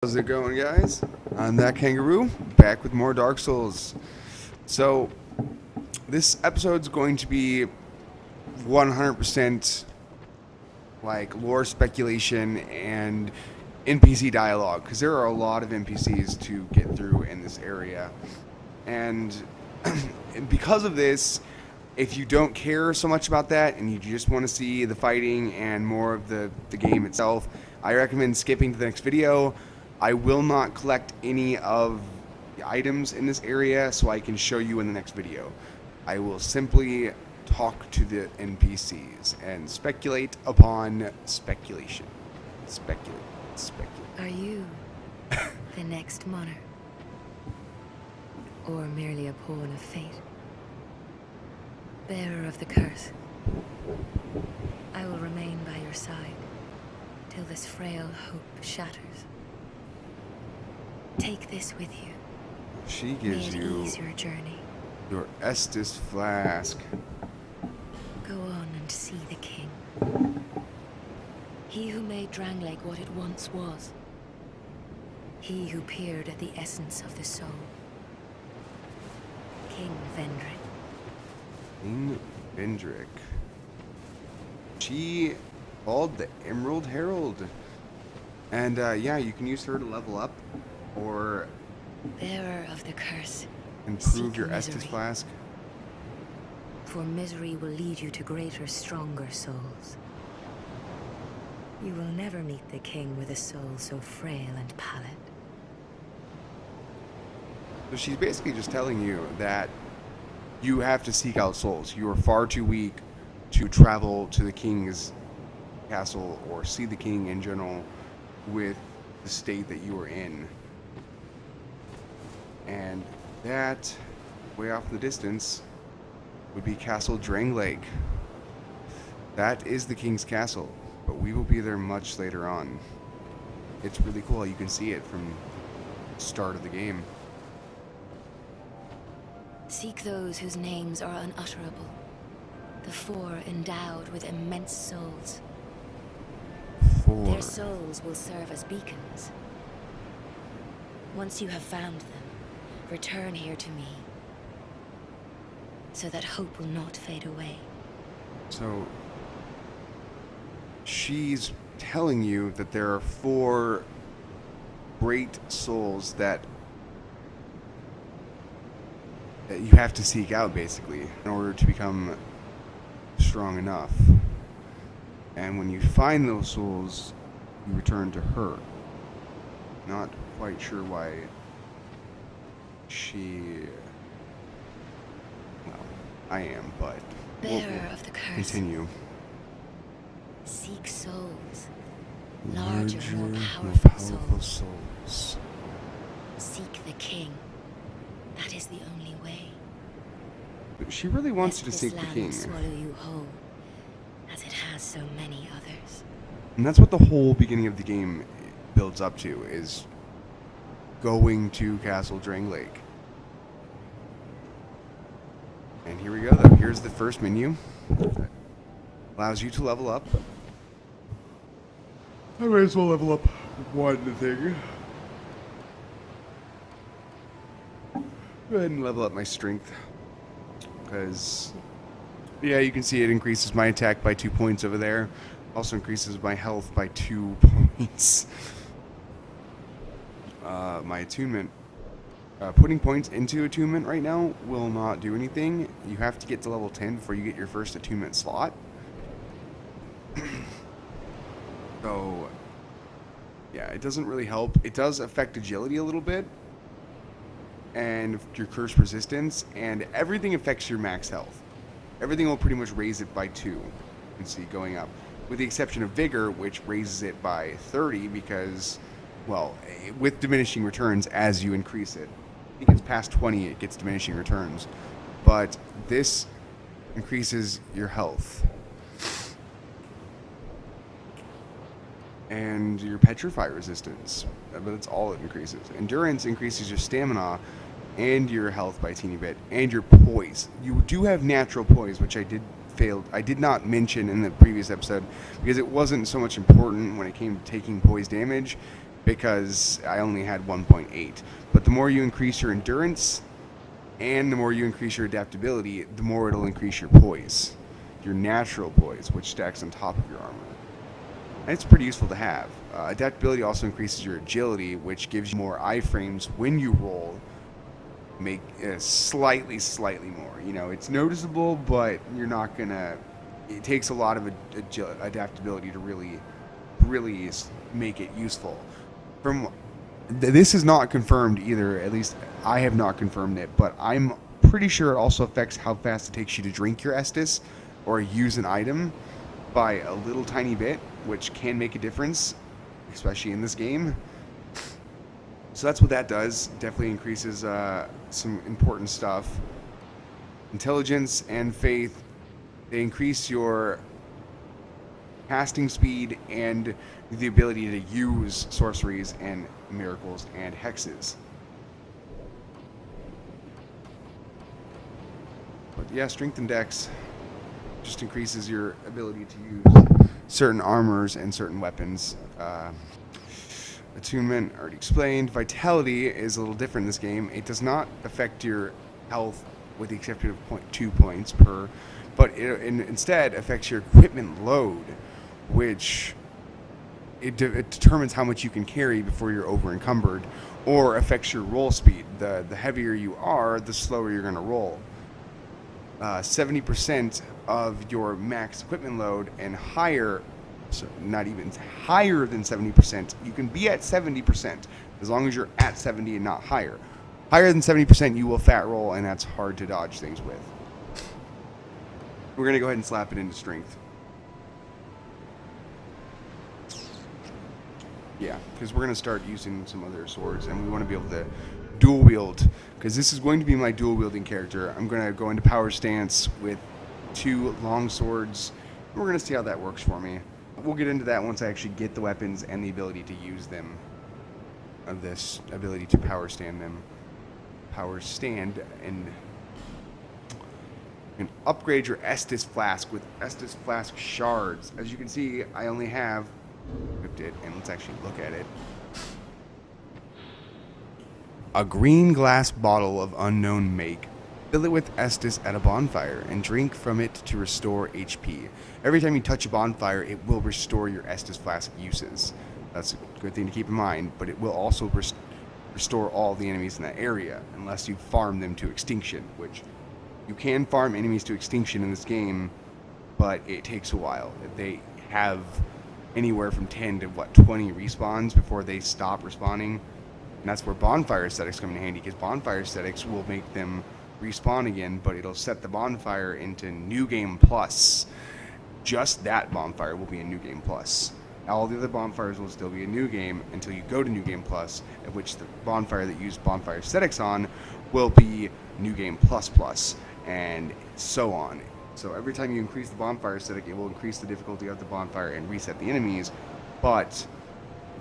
How's it going, guys? I'm that kangaroo, back with more Dark Souls. So, this episode's going to be 100% like lore speculation and NPC dialogue, because there are a lot of NPCs to get through in this area. And because of this, if you don't care so much about that and you just want to see the fighting and more of the game itself, I recommend skipping to the next video. I will not collect any of the items in this area so I can show you in the next video. I will simply talk to the NPCs and speculate upon speculation. Speculate. Are you the next monarch? Or merely a pawn of fate? Bearer of the curse, I will remain by your side till this frail hope shatters. Take this with you. She gives May it you ease your journey. your Estus flask. Go on and see the king. He who made Drangleic what it once was. He who peered at the essence of the soul. King Vendrick. King Vendrick. She called the Emerald Herald. And yeah, you can use her to level up or Bearer of the curse. improve Seek your misery. Estus flask. For misery will lead you to greater, stronger souls. You will never meet the king with a soul so frail and pallid. So she's basically just telling you that you have to seek out souls. You are far too weak to travel to the king's castle or see the king in general with the state that you are in. And that, way off in the distance, would be Castle Drangleic. That is the king's castle, but we will be there much later on. It's really cool how you can see it from the start of the game. Seek those whose names are unutterable. The four endowed with immense souls. Their souls will serve as beacons. Once you have found them, return here to me, so that hope will not fade away. So, she's telling you that there are four great souls that you have to seek out, basically, in order to become strong enough. And when you find those souls, you return to her. Not quite sure why she... Well, I am, but Bearer of the curse. continue. Seek souls. Larger, more More powerful souls. souls. Seek the king. That is the only way. She really wants Let you to this seek the land king. swallow you whole, as it has so many others. And that's what the whole beginning of the game builds up to, is going to Castle Drangleic. And here we go, though. Here's the first menu. Allows you to level up. I might as well level up one thing. Go ahead and level up my strength. Because, yeah, you can see it increases my attack by 2 points over there. Also increases my health by 2 points. My attunement. Putting points into attunement right now will not do anything. You have to get to level 10 before you get your first attunement slot. So, yeah, it doesn't really help. It does affect agility a little bit, and your curse resistance, and everything affects your max health. Everything will pretty much raise it by 2. You can see going up, with the exception of vigor, which raises it by 30 because, well, with diminishing returns as you increase it. If it gets past 20, it gets diminishing returns, but this increases your health and your petrify resistance, but that's all it increases. Endurance increases your stamina and your health by a teeny bit, and your poise. You do have natural poise, which I did not mention in the previous episode because it wasn't so much important when it came to taking poise damage, because I only had 1.8. But the more you increase your endurance and the more you increase your adaptability, the more it'll increase your poise, your natural poise, which stacks on top of your armor. And it's pretty useful to have. Adaptability also increases your agility, which gives you more iframes when you roll. Make slightly more. You know, it's noticeable, but you're not gonna. It takes a lot of adaptability to really make it useful. This is not confirmed either. At least I have not confirmed it, but I'm pretty sure it also affects how fast it takes you to drink your Estus or use an item by a little tiny bit, which can make a difference, especially in this game. So that's what that does. Definitely increases some important stuff. Intelligence and faith, they increase your casting speed and the ability to use sorceries and miracles and hexes. But yeah, strength and dex just increases your ability to use certain armors and certain weapons. Attunement, already explained. Vitality is a little different in this game. It does not affect your health with the exception of 0.2 points per, but it instead affects your equipment load, which it determines how much you can carry before you're over encumbered, or affects your roll speed. The heavier you are, the slower you're going to roll. 70% of your max equipment load and higher, so not even higher than 70%. You can be at 70% as long as you're at 70 and not higher. Higher than 70%, you will fat roll, and that's hard to dodge things with. We're going to go ahead and slap it into strength. Yeah, because we're going to start using some other swords, and we want to be able to dual wield, because this is going to be my dual wielding character. I'm going to go into power stance with 2 long swords, and we're going to see how that works for me. We'll get into that once I actually get the weapons and the ability to use them, of this ability to power stand them. Power stand and upgrade your Estus Flask with Estus Flask shards. As you can see, I only have equipped it, and let's actually look at it. A green glass bottle of unknown make. Fill it with Estus at a bonfire and drink from it to restore HP. Every time you touch a bonfire, it will restore your Estus Flask uses. That's a good thing to keep in mind, but it will also restore all the enemies in that area, unless you farm them to extinction, which you can farm enemies to extinction in this game, but it takes a while. They have anywhere from 10 to 20 respawns before they stop respawning, and that's where bonfire aesthetics come in handy, because bonfire aesthetics will make them respawn again, but it'll set the bonfire into New Game Plus. Just that bonfire will be a New Game Plus. All the other bonfires will still be a new game until you go to New Game Plus, at which the bonfire that you use bonfire aesthetics on will be New Game Plus Plus, and so on. So every time you increase the bonfire aesthetic, it will increase the difficulty of the bonfire and reset the enemies, but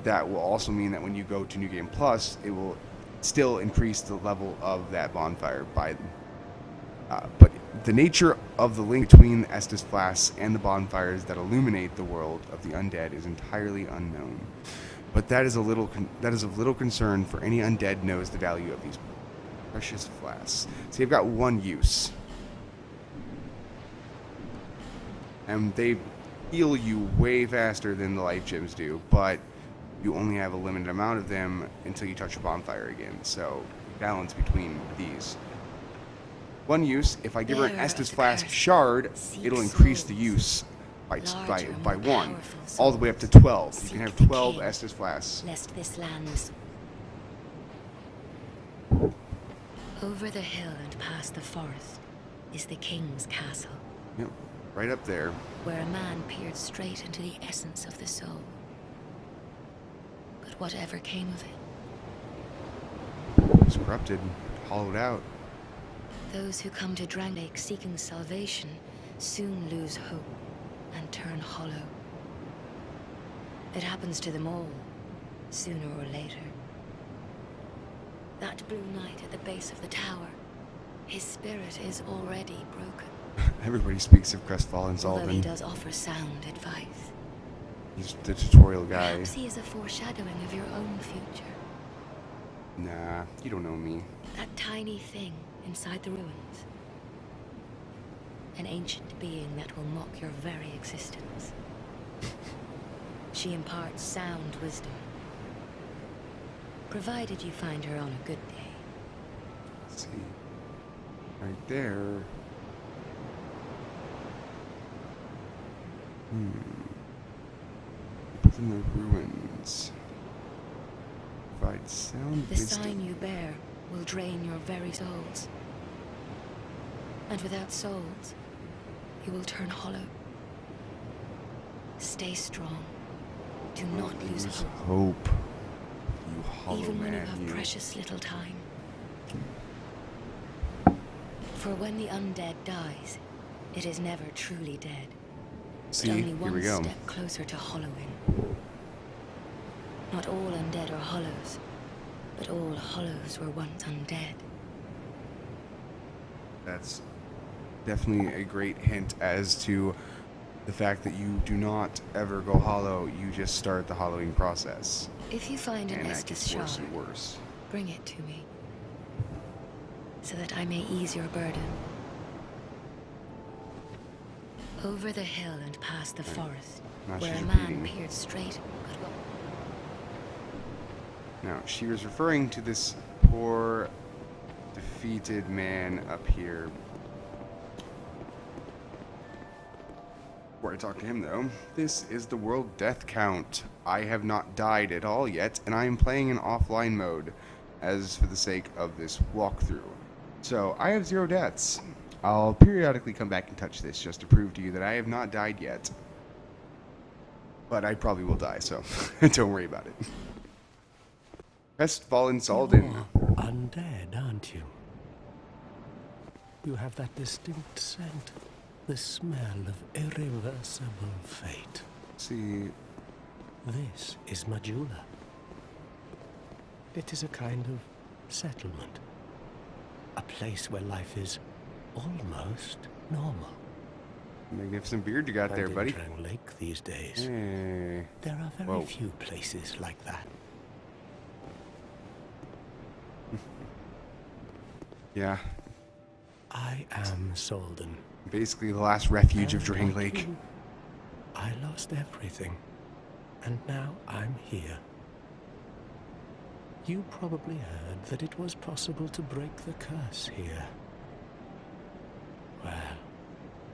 that will also mean that when you go to New Game Plus, it will still increase the level of that bonfire by but the nature of the link between the Estus Flasks and the bonfires that illuminate the world of the undead is entirely unknown. But that is of little concern, for any undead knows the value of these precious flasks. So you've got one use, and they heal you way faster than the life gems do, but you only have a limited amount of them until you touch a bonfire again. So balance between these. One use, if I give her an Estus Flask shard, it'll increase the use by 1, all the way up to 12. You can have 12 Estus Flasks. Lest this lands over the hill and past the forest is the king's castle. Yep, right up there. Where a man peered straight into the essence of the soul. But whatever came of it? It was corrupted, hollowed out. Those who come to Drangleic seeking salvation soon lose hope and turn hollow. It happens to them all, sooner or later. That blue knight at the base of the tower, his spirit is already broken. Everybody speaks of crestfallen Although he Zalvin. does offer sound advice. He's the tutorial guy. Perhaps he is a foreshadowing of your own future. Nah, you don't know me. That tiny thing inside the ruins. An ancient being that will mock your very existence. She imparts sound wisdom. Provided you find her on a good day. Let's see. Right there. Within the ruins. Provide sound The wisdom. sign you bear will drain your very souls. And without souls, you will turn hollow. Stay strong. Do not lose hope. You hollow Even when you man, have you. precious little time. For when the undead dies, it is never truly dead. See, but only here one we go. step closer to hollowing. Not all undead are hollows, but all hollows were once undead. That's definitely a great hint as to the fact that you do not ever go hollow, you just start the hollowing process. If you find an And that Estus gets shard, worse and worse. bring it to me, so that I may ease your burden. Over the hill and past the forest, Now where she's a man repeating. peered straight but what Now, she was referring to this poor, defeated man up here. Before I talk to him, though, this is the world death count. I have not died at all yet, and I am playing in offline mode, as for the sake of this walkthrough. So, I have 0 deaths. I'll periodically come back and touch this just to prove to you that I have not died yet. But I probably will die, so don't worry about it. Crestfallen Salden. You're undead, aren't you? You have that distinct scent, the smell of irreversible fate. See, This is Majula. It is a kind of settlement. A place where life is almost normal. magnificent beard you got there, And buddy. in Drang Lake these days, Hey. there are very Whoa. few places like that. Yeah, I am Solden. basically the last refuge of And Drang like Lake. you, I lost everything, and now I'm here. You probably heard that it was possible to break the curse here. Well,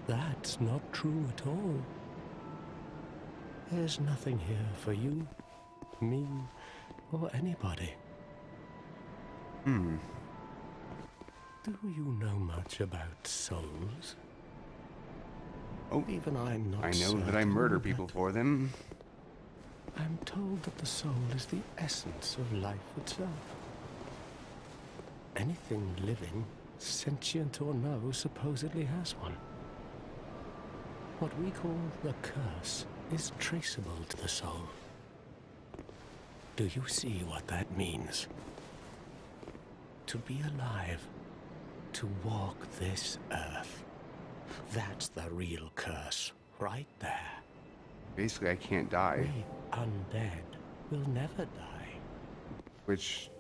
that's not true at all. There's nothing here for you, me, or anybody. Do you know much about souls? Oh, Even I'm not I know that I certain, murder but people for them. I'm told that the soul is the essence of life itself. Anything living, sentient or no, supposedly has one. What we call the curse is traceable to the soul. Do you see what that means? To be alive, to walk this earth. That's the real curse, right there. Basically, I can't die, We undead will never die. which,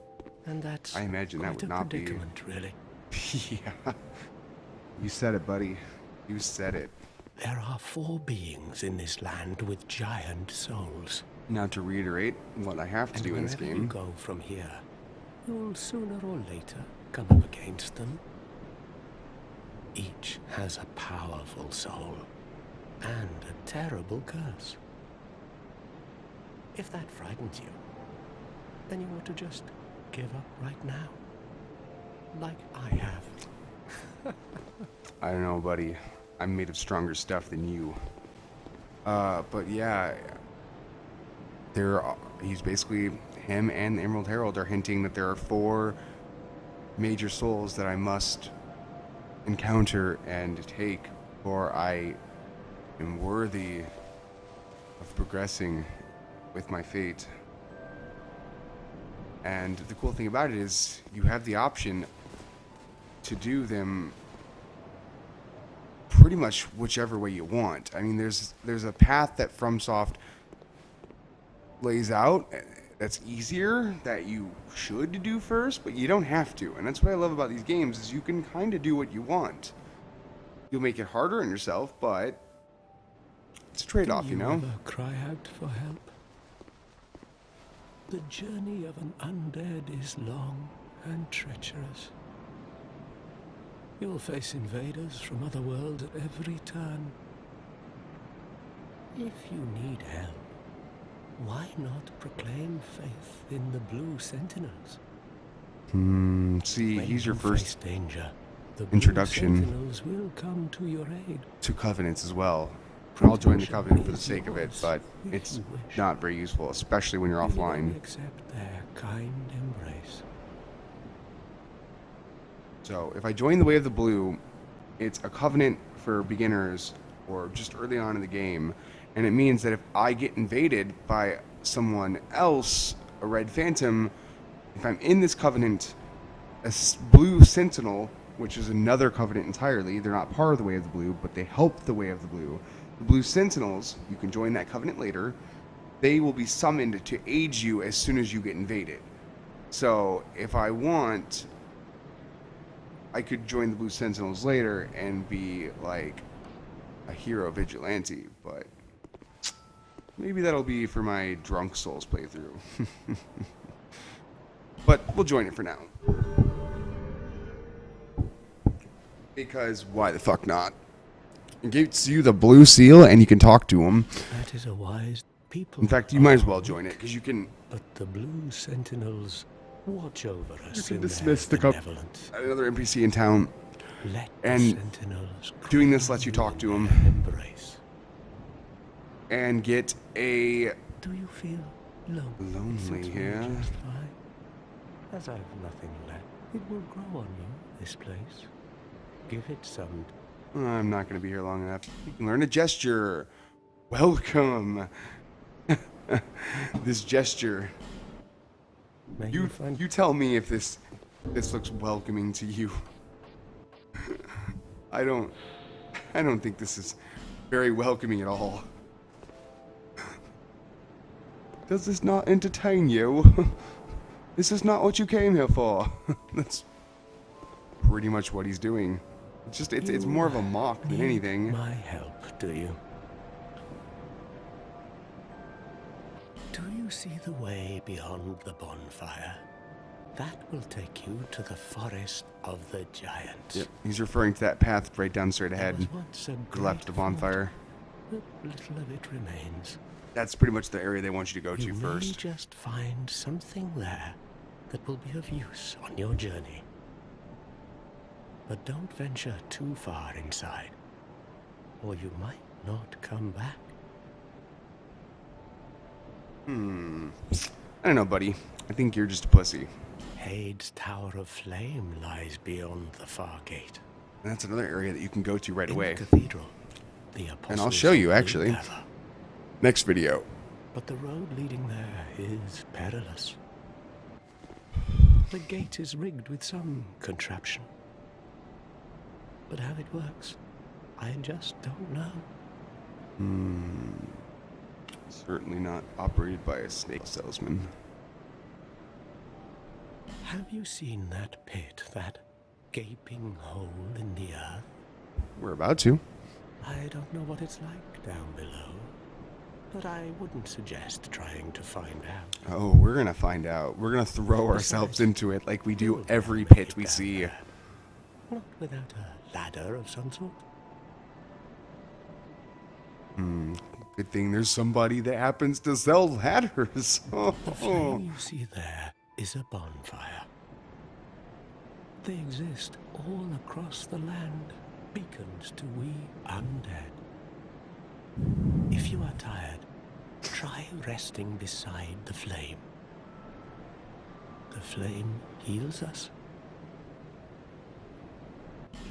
And that's I imagine that quite would a not be- predicament, really. yeah. You said it, buddy. You said it. There are 4 beings in this land with giant souls. Now, to reiterate what I have to And do in this wherever you game, go from here, you'll sooner or later come up against them. Each has a powerful soul and a terrible curse. If that frightens you, then you ought to just give up right now. Like I have. I don't know, buddy. I'm made of stronger stuff than you. But yeah, he's basically, him and the Emerald Herald are hinting that there are 4 major souls that I must encounter and take, for I am worthy of progressing with my fate. And the cool thing about it is you have the option to do them pretty much whichever way you want. I mean, there's a path that FromSoft lays out that's easier, that you should do first, but you don't have to. And that's what I love about these games, is you can kind of do what you want. You'll make it harder on yourself, but it's a trade-off, you know? Do you ever cry out for help? The journey of an undead is long and treacherous. You'll face invaders from other worlds at every turn. If you need help, why not proclaim faith in the Blue Sentinels? See, When he's your you first face danger, the introduction Blue Sentinels will come to your aid. to Covenants as well. I'll join the Covenant for the sake of it, but it's not very useful, especially when you're You will offline. only accept their kind embrace. So if I join the Way of the Blue, it's a Covenant for beginners or just early on in the game, and it means that if I get invaded by someone else, a Red Phantom, if I'm in this Covenant, Blue Sentinel, which is another Covenant entirely, they're not part of the Way of the Blue, but they help the Way of the Blue. The Blue Sentinels, you can join that Covenant later, they will be summoned to aid you as soon as you get invaded. So if I want, I could join the Blue Sentinels later and be like a hero vigilante, but maybe that'll be for my Drunk Souls playthrough. But we'll join it for now. Because why the fuck not? It gives you the blue seal and you can talk to him. That is a wise people. In fact, you might as well join it because you can But the Blue Sentinels watch over us. can in dismiss their the benevolence. another NPC in town. Let and the Sentinels doing this crown lets you you talk to in him. their embrace. And get a Do you feel lonely? Lonely, It's all yeah. just fine. As I've nothing left, it will grow on you, this place. Give it some. I'm not going to be here long enough. You can learn a gesture. Welcome. This gesture. May You find you tell me if this looks welcoming to you. I don't think this is very welcoming at all. Does this not entertain you? This is not what you came here for. That's pretty much what he's doing. It's more of a mock than need anything. my help, do you? Do you see the way beyond the bonfire? That will take you to the forest of the giants. Yep, he's referring to that path right down straight There ahead. was once a To the great left of the bonfire. fort, but little of it remains. That's pretty much the area they want you to go You to may first. just find something there that will be of use on your journey. But don't venture too far inside, or you might not come back. I don't know, buddy. I think you're just a pussy. Hade's Tower of Flame lies beyond the far gate. And that's another area that you can go to right In away. the cathedral, the And I'll apostles show you, will actually. gather. Next video. But the road leading there is perilous. The gate is rigged with some contraption. But how it works, I just don't know. Certainly not operated by a snake salesman. Have you seen that pit, that gaping hole in the earth? We're about to. I don't know what it's like down below, but I wouldn't suggest trying to find out. Oh, we're gonna find out. We're gonna throw ourselves Besides, into it like we do you'll every never pit get we down see. there. Not without a ladder of some sort. Good thing there's somebody that happens to sell ladders. The flame you see there is a bonfire. They exist all across the land, beacons to we undead. If you are tired, try resting beside the flame. The flame heals us.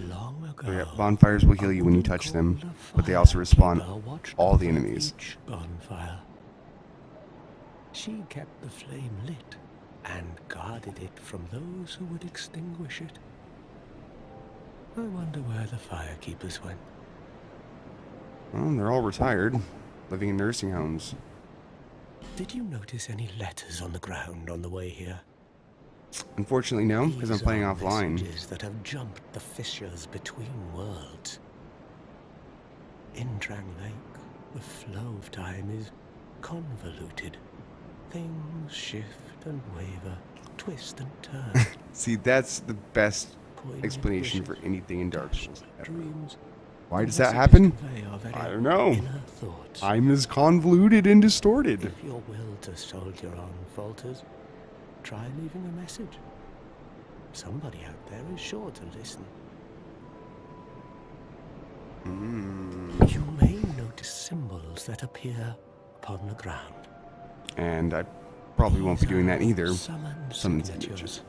Long ago, So yeah, bonfires will heal you when you touch them, but they also respawn all the enemies. Each bonfire. She kept the flame lit and guarded it from those who would extinguish it. I wonder where the firekeepers went. Well, they're all retired, living in nursing homes. Did you notice any letters on the ground on the way here? Unfortunately, no, because I'm These playing are offline. messages that have jumped the fissures between worlds. In Drang Lake, the flow of time is convoluted. Things shift and waver, twist and turn. See, that's the best Poignant explanation wishes, for anything in Dark dashed Souls ever. dreams. Why The does that messages happen? convey our very I don't know. inner thoughts. Time is convoluted and distorted. If your will to soldier on falters, try leaving a message. Somebody out there is sure to listen. You may notice symbols that appear upon the ground. And I probably won't be doing that either. Summon Summon signatures.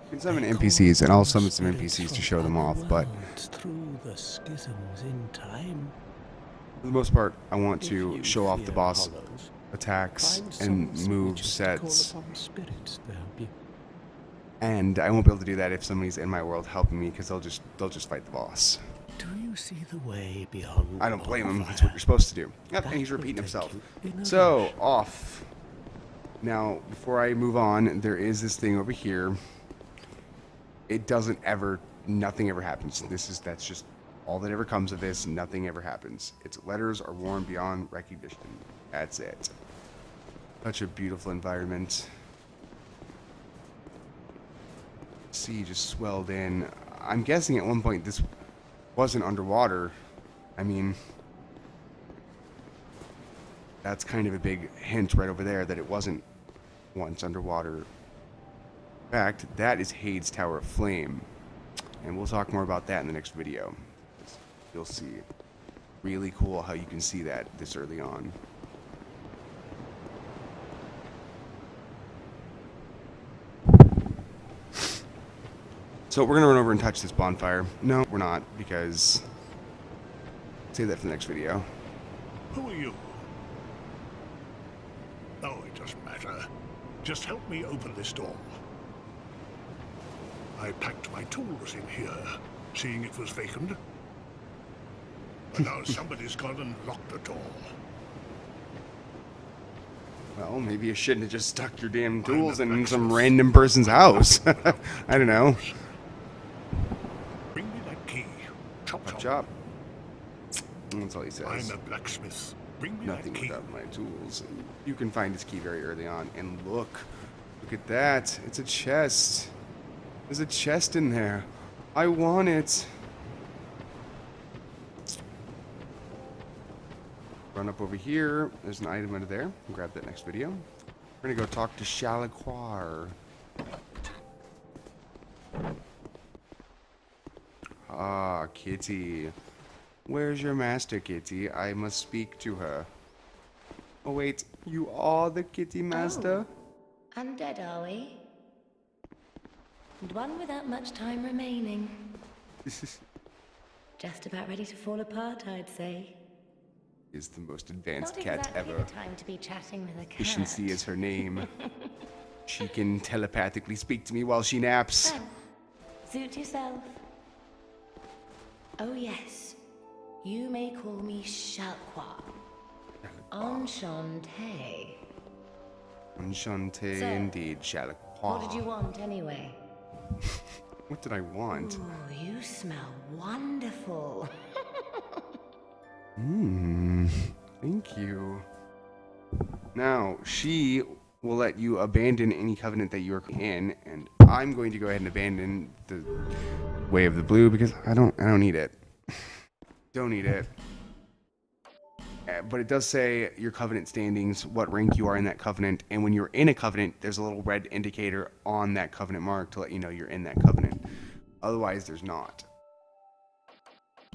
You can summon They NPCs, and call I'll summon some spirits NPCs to from show them other off, but worlds through the schisms in time. for the most part, I want If to you show off the fear boss hollows, attacks find and some move signatures to call sets. upon spirits to help you. And I won't be able to do that if somebody's in my world helping me, because they'll just fight the boss. Do you see the way beyond? I don't blame him. bonfire? That's what you're supposed to do. Yep, That and he's will repeating take himself. you in a So, rush. off. Now, before I move on, there is this thing over here. It doesn't ever, nothing ever happens. That's just all that ever comes of this. Nothing ever happens. Its letters are worn beyond recognition. That's it. Such a beautiful environment. Sea just swelled in. I'm guessing at one point this wasn't underwater. I mean, that's kind of a big hint right over there that it wasn't once underwater. In fact, that is Hade's Tower of Flame. And we'll talk more about that in the next video. You'll see. Really cool how you can see that this early on. So we're gonna run over and touch this bonfire. No, we're not, because save that for the next video. Who are you? Oh, it doesn't matter. Just help me open this door. I packed my tools in here, seeing it was vacant. But now somebody's gone and locked the door. Well, maybe you shouldn't have just stuck your damn tools I'm a in some blacksmith. random person's house. I don't know. Bring me that key. Chop Chop chop. chop. That's all he says. I'm a blacksmith. Bring me Nothing that key. without my tools. And you can find his key very early on. And look at that. It's a chest. There's a chest in there. I want it. Run up over here. There's an item under there. I'll grab that next video. We're gonna go talk to Shalaquar. Ah, Kitty. Where's your master, Kitty? I must speak to her. Oh wait, you are the Kitty master? Undead, are we? And one without much time remaining. Just about ready to fall apart, I'd say. Is the most advanced Not cat exactly ever. the time to be chatting with a cat. Efficiency is her name. She can telepathically speak to me while she naps. Well, suit yourself. Oh yes, you may call me Shalqua. Enchanté. Enchante So, indeed, Shalaquar. What did you want anyway? What did I want? Ooh, you smell wonderful. Thank you. Now, she will let you abandon any covenant that you're in, and I'm going to go ahead and abandon the Way of the Blue because I don't need it. Don't need it. But it does say your covenant standings, what rank you are in that covenant, and when you're in a covenant, there's a little red indicator on that covenant mark to let you know you're in that covenant. Otherwise, there's not.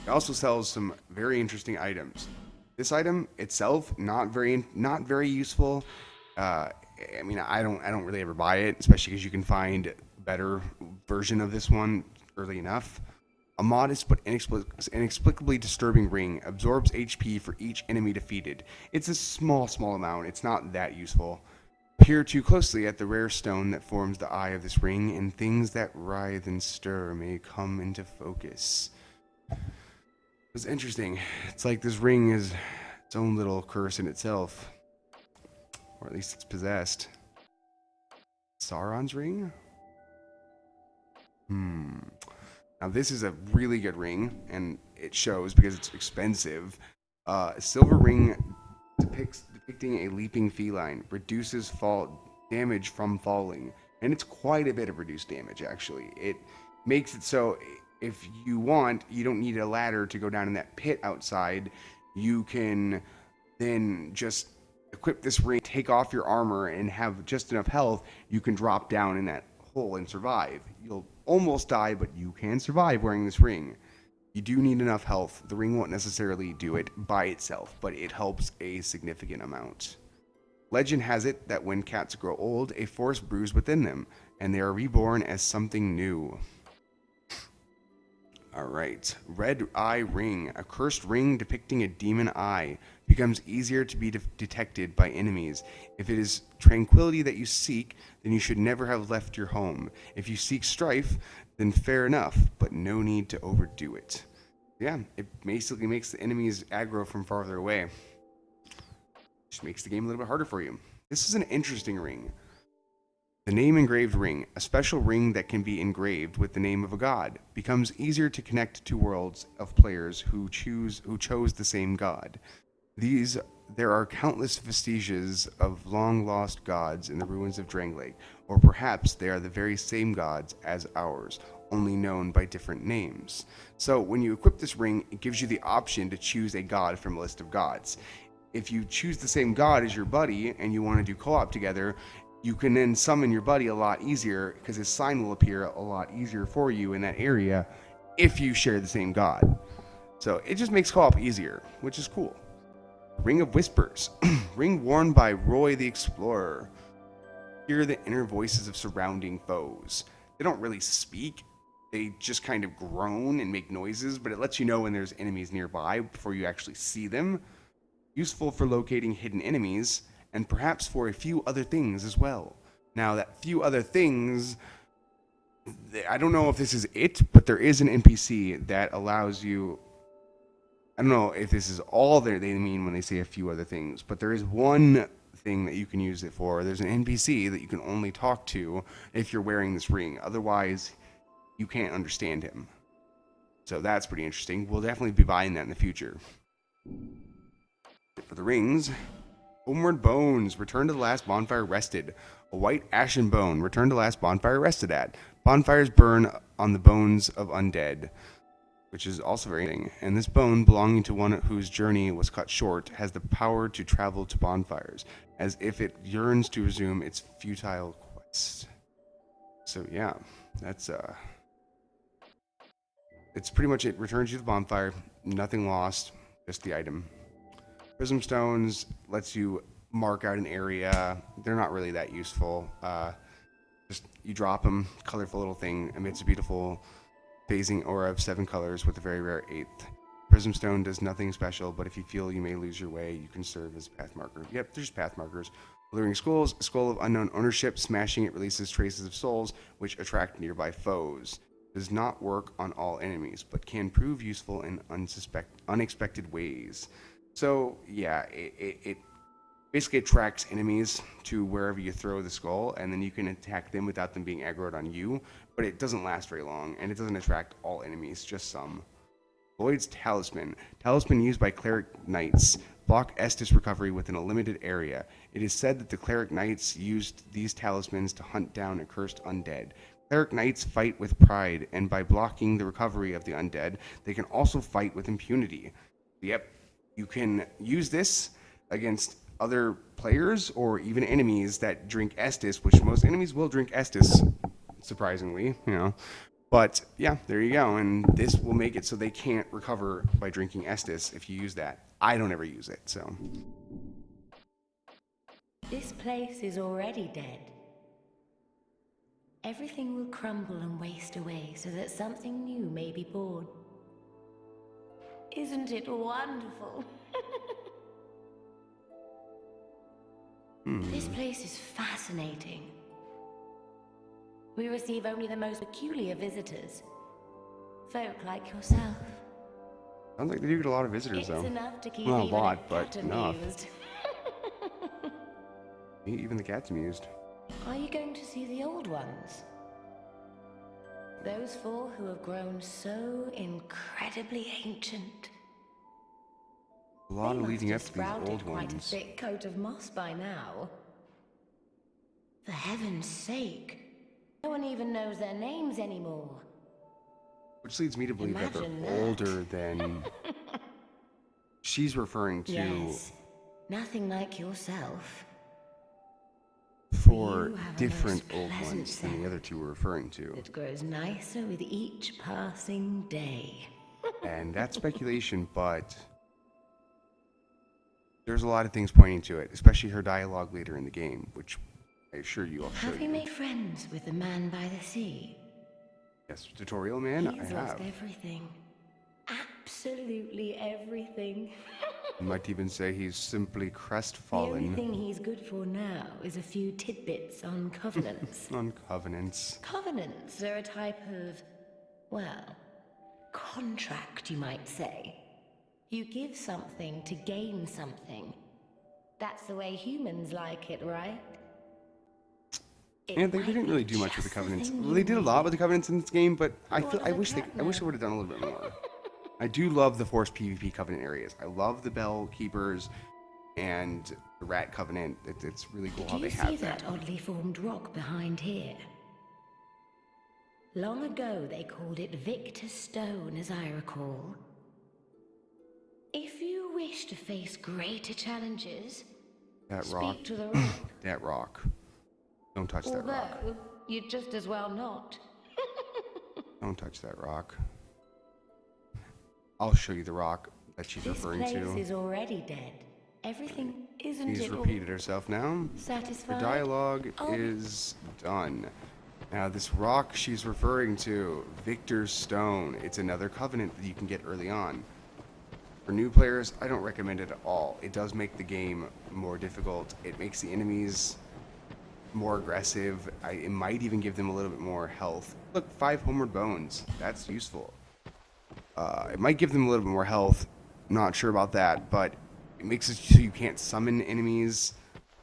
It also sells some very interesting items. This item itself, not very useful. I mean, I don't really ever buy it, especially because you can find a better version of this one early enough. A modest but inexplicably disturbing ring absorbs HP for each enemy defeated. It's a small amount. It's not that useful. Peer too closely at the rare stone that forms the eye of this ring, and things that writhe and stir may come into focus. It's interesting. It's like this ring is its own little curse in itself. Or at least it's possessed. Sauron's ring? Now this is a really good ring, and it shows because it's expensive. A silver ring depicting a leaping feline, reduces fall damage from falling, and it's quite a bit of reduced damage actually. It makes it so if you want, you don't need a ladder to go down in that pit outside. You can then just equip this ring, take off your armor, and have just enough health. You can drop down in that hole and survive. You'll almost die, but you can survive wearing this ring. You do need enough health. The ring won't necessarily do it by itself, but it helps a significant amount. Legend has it that when cats grow old, a force brews within them, and they are reborn as something new. Alright, Red Eye Ring. A cursed ring depicting a demon eye becomes easier to be detected by enemies. If it is tranquility that you seek, then you should never have left your home. If you seek strife, then fair enough, but no need to overdo it. Yeah, it basically makes the enemies aggro from farther away. Just makes the game a little bit harder for you. This is an interesting ring. The name engraved ring, a special ring that can be engraved with the name of a god, becomes easier to connect to worlds of players who chose the same god. There are countless vestiges of long-lost gods in the ruins of Drangleic, or perhaps they are the very same gods as ours, only known by different names. So when you equip this ring, it gives you the option to choose a god from a list of gods. If you choose the same god as your buddy and you want to do co-op together, you can then summon your buddy a lot easier because his sign will appear a lot easier for you in that area if you share the same god. So it just makes co-op easier, which is cool. Ring of Whispers. Ring worn by Roy the Explorer. Hear the inner voices of surrounding foes. They don't really speak. They just kind of groan and make noises, but it lets you know when there's enemies nearby before you actually see them. Useful for locating hidden enemies, and perhaps for a few other things as well. Now, that few other things, I don't know if this is it, but there is an NPC that allows you, I don't know if this is all they mean when they say a few other things, but there is one thing that you can use it for. There's an NPC that you can only talk to if you're wearing this ring. Otherwise, you can't understand him. So that's pretty interesting. We'll definitely be buying that in the future. For the rings, Homeward Bones. Return to the last bonfire rested. A white ashen bone. Return to the last bonfire rested at. Bonfires burn on the bones of undead, which is also very interesting. And this bone, belonging to one whose journey was cut short, has the power to travel to bonfires, as if it yearns to resume its futile quest. So yeah, that's it's pretty much it. Returns you to the bonfire. Nothing lost, just the item. Prism stones lets you mark out an area. They're not really that useful. Just you drop them, colorful little thing, emits a beautiful phasing aura of 7 colors with a very rare 8th. Prism stone does nothing special, but if you feel you may lose your way, you can serve as a path marker. Yep, there's path markers. Alluring skulls, a skull of unknown ownership. Smashing it releases traces of souls, which attract nearby foes. Does not work on all enemies, but can prove useful in unexpected ways. So yeah, it basically attracts enemies to wherever you throw the skull, and then you can attack them without them being aggroed on you, but it doesn't last very long, and it doesn't attract all enemies, just some. Lloyd's Talisman. Talisman used by Cleric Knights. Block Estus recovery within a limited area. It is said that the Cleric Knights used these talismans to hunt down accursed undead. Cleric Knights fight with pride, and by blocking the recovery of the undead, they can also fight with impunity. Yep. You can use this against other players or even enemies that drink Estus, which most enemies will drink Estus, surprisingly, you know. But yeah, there you go. And this will make it so they can't recover by drinking Estus if you use that. I don't ever use it, so. This place is already dead. Everything will crumble and waste away so that something new may be born. Isn't it wonderful? This place is fascinating. We receive only the most peculiar visitors. Folk like yourself. Sounds like they do get a lot of visitors, It's though. enough to keep Not a even lot, a but cat enough. amused. Even the cat's amused. Are you going to see the old ones? Those four who have grown so incredibly ancient. A lot They of must leading have up to these sprouted old quite a ones. thick coat of moss by now. For heaven's sake, no one even knows their names anymore. Which leads me to believe that Imagine they're that. older than she's referring to Yes, nothing like yourself. for You have a different most old pleasant ones than the scent. other two were referring to. It grows nicer with each passing day. And that's speculation, but there's a lot of things pointing to it, especially her dialogue later in the game, which I assure you I'll show Have you you. made friends with the man by the sea? Yes, tutorial man, I He's lost have. everything. Absolutely everything. You might even say he's simply The only crestfallen thing he's good for now is a few tidbits on covenants. on covenants. Covenants are a type of, well, contract, you might say. You give something to gain something. That's the way humans like it, right? It And they might didn't be really do much with the just covenants. thing Well, you they did a lot need. with the covenants in this game, but I What feel of I the wish they cat would have done a little bit more. I do love the forced PvP covenant areas. I love the bell keepers and the rat covenant. It's really cool Did how you they see have that that. oddly formed rock behind here? Long ago, they called it Victor Stone, as I recall. If you wish to face greater challenges, That rock. speak to the rock. That rock. Don't touch that rock. Although, you'd just as well not. Don't touch that rock. I'll show you the rock that she's This referring place to. is already dead. Everything isn't She's it all repeated herself now. Her satisfied? dialogue Oh. is done. Now, this rock she's referring to, Victor's Stone, it's another covenant that you can get early on. For new players, I don't recommend it at all. It does make the game more difficult. It makes the enemies more aggressive. It might even give them a little bit more health. Look, 5 homeward bones. That's useful. It might give them a little bit more health. Not sure about that, but it makes it so you can't summon enemies.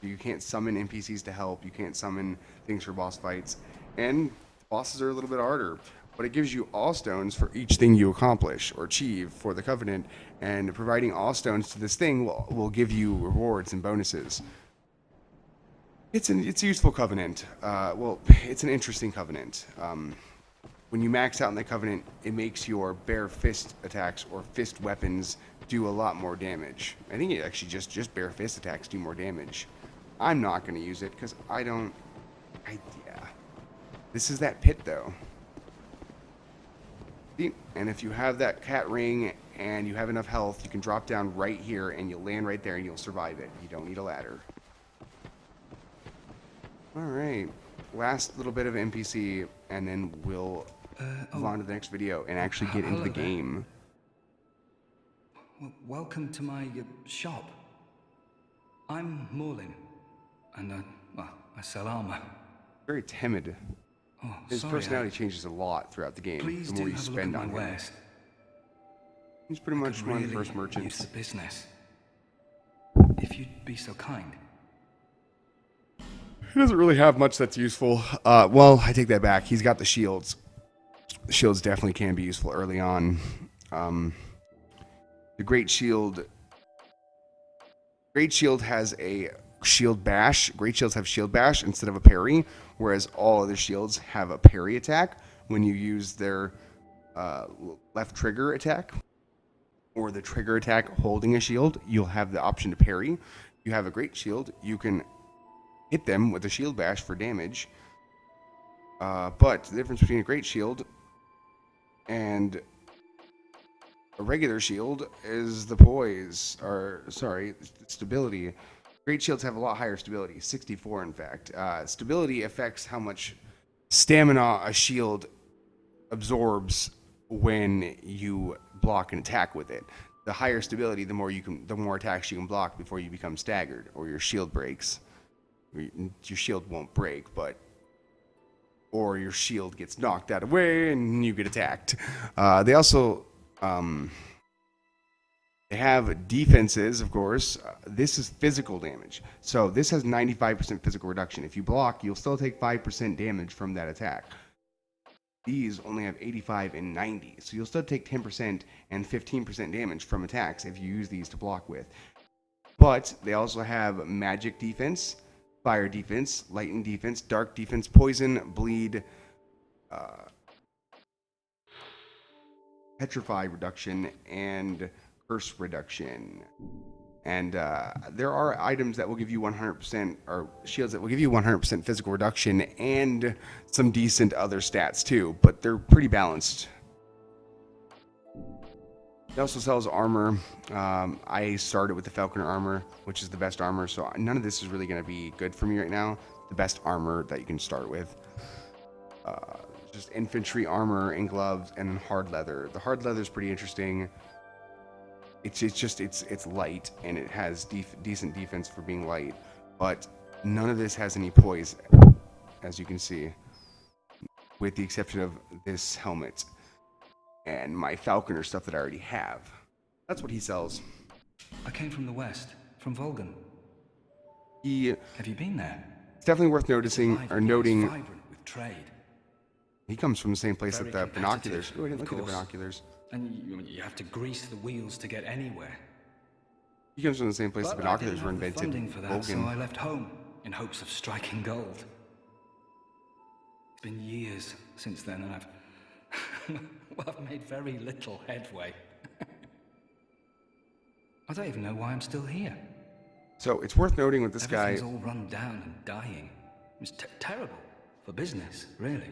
You can't summon NPCs to help. You can't summon things for boss fights. And the bosses are a little bit harder. But it gives you all stones for each thing you accomplish or achieve for the Covenant. And providing all stones to this thing will give you rewards and bonuses. It's a useful Covenant. Well, it's an interesting Covenant. When you max out in the Covenant, it makes your bare fist attacks or fist weapons do a lot more damage. I think it actually just bare fist attacks do more damage. I'm not going to use it because yeah. This is that pit though. See? And if you have that cat ring and you have enough health, you can drop down right here and you'll land right there and you'll survive it. You don't need a ladder. Alright. Last little bit of NPC and then we'll move on to the next video and actually get into the hello there. game. Well, welcome to my shop. I'm Morlin, and I sell armor. Very timid. Oh, His sorry, personality changes a lot throughout the game. Please The do more you have a look at spend my on him. wares. He's pretty much Could one of the really first use merchants. the business. If you'd be so kind. He doesn't really have much that's useful. Well, I take that back. He's got the shields. The shields definitely can be useful early on. The Great Shield has a shield bash. Great Shields have shield bash instead of a parry, whereas all other shields have a parry attack when you use their left trigger attack or the trigger attack holding a shield. You'll have the option to parry. You have a Great Shield. You can hit them with a shield bash for damage. But the difference between a Great Shield and a regular shield is the poise, stability. Great shields have a lot higher stability, 64 in fact. Stability affects how much stamina a shield absorbs when you block an attack with it. The higher stability, the more attacks you can block before you become staggered or your shield breaks. Your shield won't break, or your shield gets knocked out of the way and you get attacked. They They have defenses, of course. This is physical damage. So this has 95% physical reduction. If you block, you'll still take 5% damage from that attack. These only have 85 and 90. So you'll still take 10% and 15% damage from attacks if you use these to block with. But they also have magic defense, fire defense, lightning defense, dark defense, poison, bleed, petrify reduction, and curse reduction. And there are items that will give you 100%, or shields that will give you 100% physical reduction and some decent other stats too, but they're pretty balanced. He also sells armor. I started with the Falconer armor, which is the best armor, so none of this is really going to be good for me right now. The best armor that you can start with. Just infantry armor and gloves and hard leather. The hard leather is pretty interesting. It's light and it has decent defense for being light, but none of this has any poise, as you can see, with the exception of this helmet and my Falconer stuff that I already have. That's what he sells. I came from the west, from Volgan. Have you been there? It's definitely worth noticing or noting. Vibrant with trade. He comes from the same place that the Very binoculars. competitive, Oh, I didn't of look at the course. binoculars. And you have to grease the wheels to get anywhere. He comes from the same place But the binoculars I were didn't have the invented. funding for that, so Vulcan. I left home in hopes of striking gold. It's been years since then, and I've made very little headway. I don't even know why I'm still here. So it's worth noting with this guy Everything's all run down and dying. It's terrible for business, really.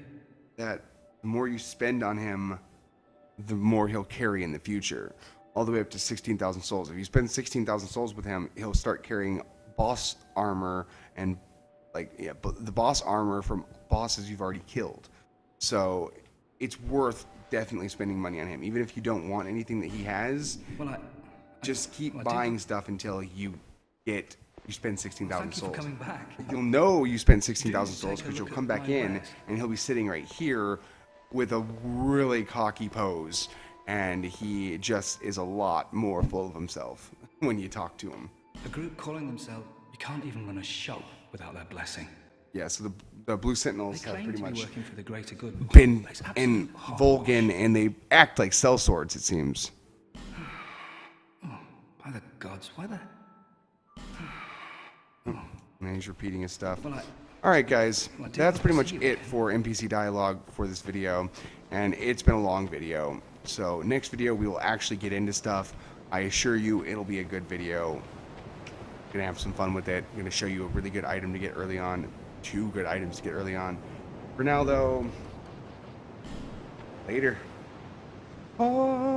that the more you spend on him, the more he'll carry in the future, all the way up to 16,000 souls. If you spend 16,000 souls with him, he'll start carrying boss armor and the boss armor from bosses you've already killed. So it's worth definitely spending money on him, even if you don't want anything that he has. Well, Just keep I buying did- stuff until you spend 16,000 Thank you souls. for coming back. You'll know you spent 16,000 Do souls take a because you'll look come at back my in wares. and he'll be sitting right here with a really cocky pose, and he just is a lot more full of himself when you talk to him. A group calling themselves, you can't even run a shop without their blessing. Yeah, so the Blue They Sentinels have claim pretty to be much working for the greater good. but been it's in absolute hogwash. Volgan, and they act like sellswords, it seems. By the gods, why the... And he's repeating his stuff. Well, Alright guys, Well, I did that's want pretty to much see you it again. for NPC dialogue for this video, and it's been a long video. So next video we will actually get into stuff. I assure you it'll be a good video. Gonna have some fun with it. Gonna show you a really good item to get early on. 2 good items to get early on. For now though, later. Bye.